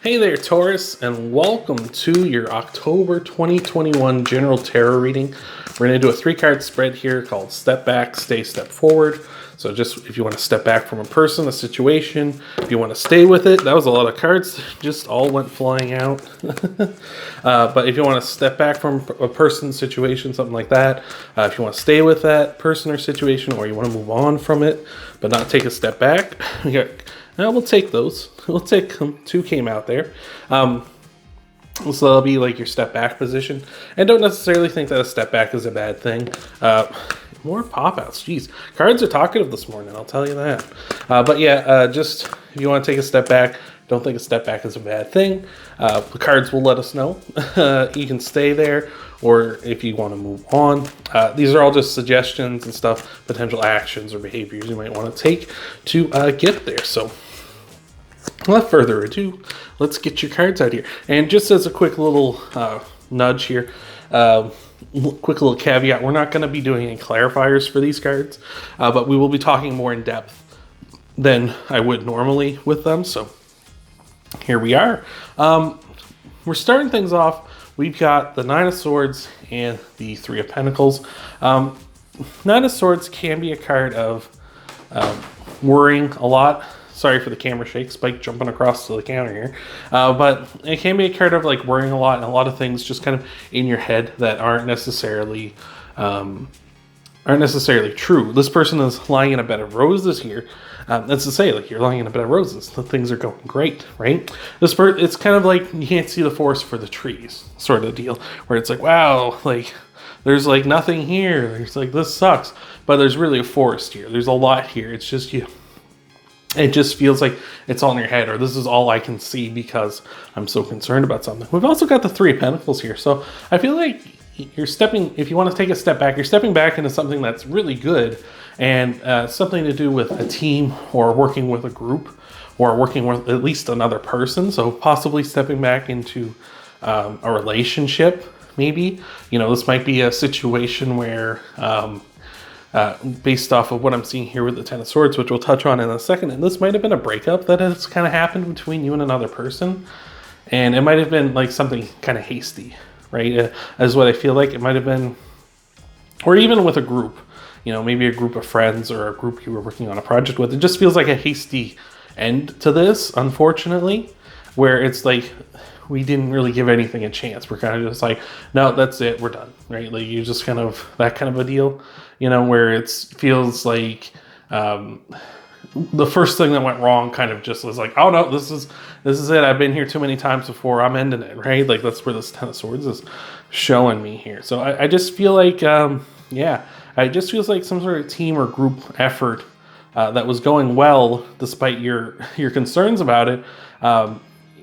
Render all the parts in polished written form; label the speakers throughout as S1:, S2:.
S1: Hey there, Taurus, and welcome to your October 2021 General Tarot reading. We're going to do a 3-card spread here called Step Back, Stay, Step Forward. So just if you want to step back from a person, a situation, if you want to stay with it, that was a lot of cards, just all went flying out. But if you want to step back from a person, situation, something like that, if you want to stay with that person or situation, or you want to move on from it, but not take a step back, we'll take those. We'll take them. 2 came out there. So that'll be like your step back position. And don't necessarily think that a step back is a bad thing. More pop-outs. Jeez. Cards are talkative this morning, I'll tell you that. But yeah, just if you want to take a step back, don't think a step back is a bad thing. The cards will let us know. You can stay there, or if you want to move on. These are all just suggestions and stuff, potential actions or behaviors you might want to take to get there. So without further ado, let's get your cards out here. And just as a quick little nudge here, quick little caveat, we're not going to be doing any clarifiers for these cards, but we will be talking more in depth than I would normally with them. So here we are. We're starting things off. We've got the 9 of Swords and the 3 of Pentacles. 9 of Swords can be a card of worrying a lot. Sorry for the camera shake, Spike jumping across to the counter here. But it can be a card of like worrying a lot, and a lot of things just kind of in your head that aren't necessarily true. This person is lying in a bed of roses here. That's to say, like, you're lying in a bed of roses. The things are going great, right? It's kind of like you can't see the forest for the trees sort of deal, where it's like, wow, like there's like nothing here. There's like, this sucks, but there's really a forest here. There's a lot here. It's just you. It just feels like it's all in your head, or this is all I can see because I'm so concerned about something. We've also got the 3 of Pentacles here. So I feel like if you want to take a step back, you're stepping back into something that's really good, and something to do with a team, or working with a group, or working with at least another person. So possibly stepping back into a relationship, maybe. You know, this might be a situation where based off of what I'm seeing here with the 10 of Swords, which we'll touch on in a second. And this might have been a breakup that has kind of happened between you and another person. And it might have been like something kind of hasty, right? As what I feel like it might have been, or even with a group, you know, maybe a group of friends or a group you were working on a project with. It just feels like a hasty end to this, unfortunately, where it's like, we didn't really give anything a chance. We're kind of just like, no, that's it, we're done, right? Like, you just kind of, that kind of a deal, you know, where it feels like the first thing that went wrong kind of just was like, oh no, this is it. I've been here too many times before. I'm ending it, right? Like, that's where this 10 of Swords is showing me here. So I just feel like, it just feels like some sort of team or group effort that was going well, despite your concerns about it.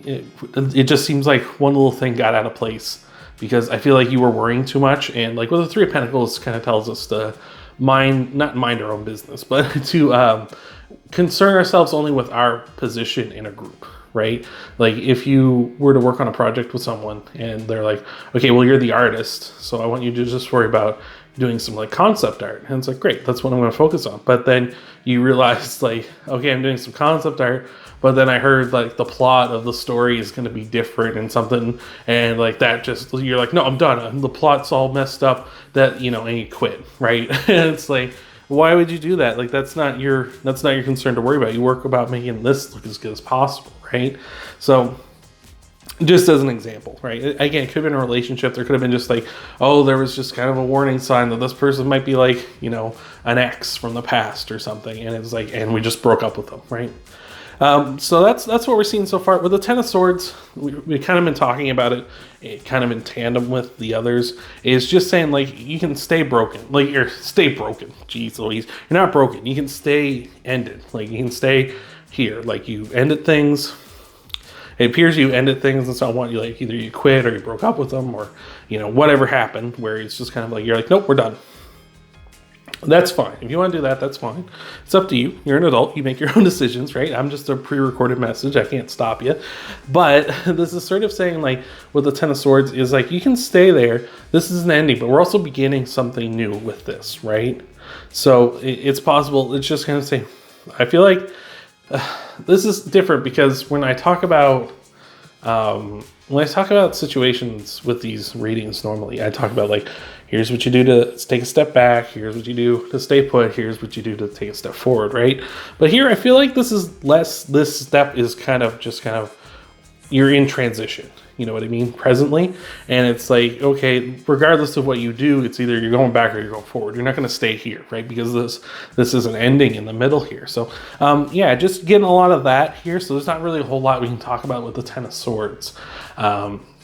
S1: It just seems like one little thing got out of place, because I feel like you were worrying too much. And like with the 3 of Pentacles, kind of tells us to not mind our own business, but to concern ourselves only with our position in a group, right? Like, if you were to work on a project with someone and they're like, okay, well, you're the artist, so I want you to just worry about doing some like concept art. And it's like, great, that's what I'm going to focus on. But then you realize, like, okay, I'm doing some concept art, but then I heard like the plot of the story is going to be different and something, and like that, just, you're like, no, I'm done. The plot's all messed up, that, you know, and you quit, right? And it's like, why would you do that? Like, that's not your concern to worry about. You work about making this look as good as possible, right? So, just as an example, right? Again, it could have been a relationship. There could have been just like, oh, there was just kind of a warning sign that this person might be like, you know, an ex from the past or something. And it's like, and we just broke up with them, right? So that's what we're seeing so far. With the 10 of Swords, we've kind of been talking about it kind of in tandem with the others, is just saying, like, you can stay broken. Like, stay broken. Jeez Louise. You're not broken. You can stay ended. Like, you can stay here. Like, you ended things. It appears you ended things, and so I want you, like, either you quit or you broke up with them, or, you know, whatever happened, where it's just kind of like, you're like, nope, we're done. That's fine. If you want to do that, that's fine. It's up to you. You're an adult. You make your own decisions, right? I'm just a pre-recorded message. I can't stop you. But this is sort of saying, like, with the 10 of Swords, is like, you can stay there. This is an ending, but we're also beginning something new with this, right? So it's possible. It's just kind of saying, I feel like this is different, because when I talk about When I talk about situations with these readings, normally I talk about like, here's what you do to take a step back, here's what you do to stay put, here's what you do to take a step forward, right? But here I feel like this is less, this step is kind of just kind of, you're in transition, you know what I mean, presently. And it's like, okay, regardless of what you do, it's either you're going back or you're going forward. You're not going to stay here, right? Because this is an ending in the middle here. So yeah, just getting a lot of that here. So there's not really a whole lot we can talk about with the Ten of Swords.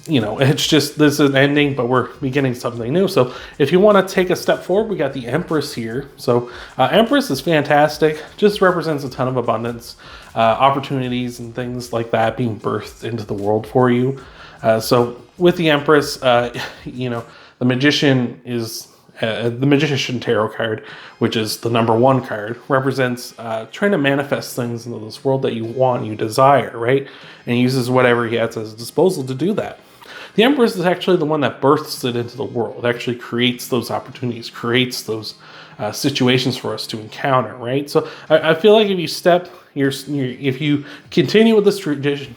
S1: You know, it's just, this is an ending, but we're beginning something new. So if you want to take a step forward, we got the Empress here. So Empress is fantastic, just represents a ton of abundance, opportunities and things like that being birthed into the world for you. So with the Empress, you know, the Magician is the Magician Tarot card, which is the #1 card, represents trying to manifest things into this world that you want, you desire, right? And he uses whatever he has at his disposal to do that. The Empress is actually the one that births it into the world. It actually creates those opportunities, creates those situations for us to encounter, right? So I feel like if you step, if you continue with this tradition,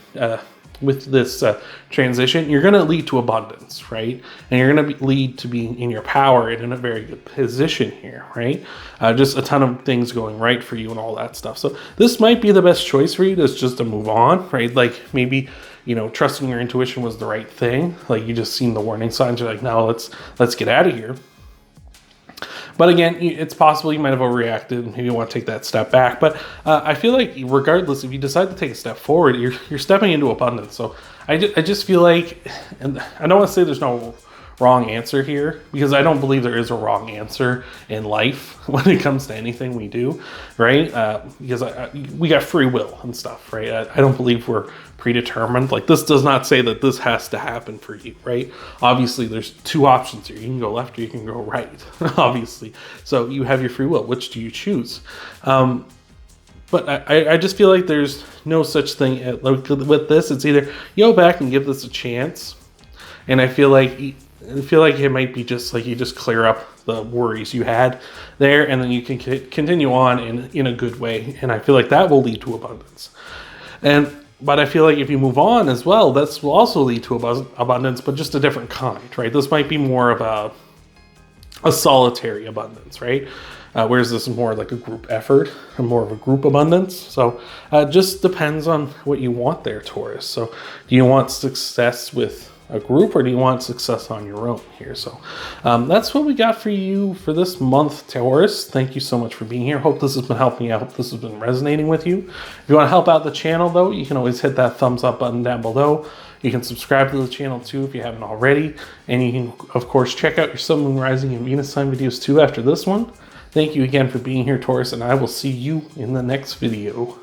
S1: with this transition, you're going to lead to abundance, right? And you're going to lead to being in your power and in a very good position here, right? Just a ton of things going right for you and all that stuff. So this might be the best choice for you, just to move on, right? Like maybe, you know, trusting your intuition was the right thing. Like you just seen the warning signs. You're like, no, let's get out of here. But again, it's possible you might have overreacted and maybe you want to take that step back. But I feel like regardless, if you decide to take a step forward, you're stepping into abundance. So I just feel like, and I don't want to say there's no wrong answer here, because I don't believe there is a wrong answer in life when it comes to anything we do, right? Because we got free will and stuff, right? I don't believe we're predetermined. Like this does not say that this has to happen for you, right? Obviously, there's two options here. You can go left or you can go right, obviously. So you have your free will. Which do you choose? But I just feel like there's no such thing with this. It's either you go back and give this a chance, and I feel like it might be just like you just clear up the worries you had there, and then you can continue on in a good way. And I feel like that will lead to abundance. But I feel like if you move on as well, that will also lead to abundance, but just a different kind, right? This might be more of a solitary abundance, right? Whereas this is more like a group effort and more of a group abundance. So it just depends on what you want there, Taurus. So do you want success with a group, or do you want success on your own here? So that's what we got for you for this month, Taurus. Thank you so much for being here. Hope this has been helping you out. Hope this has been resonating with you. If you want to help out the channel, though, you can always hit that thumbs up button down below. You can subscribe to the channel too if you haven't already. And you can, of course, check out your Sun, Moon, Rising, and Venus sign videos too after this one. Thank you again for being here, Taurus, and I will see you in the next video.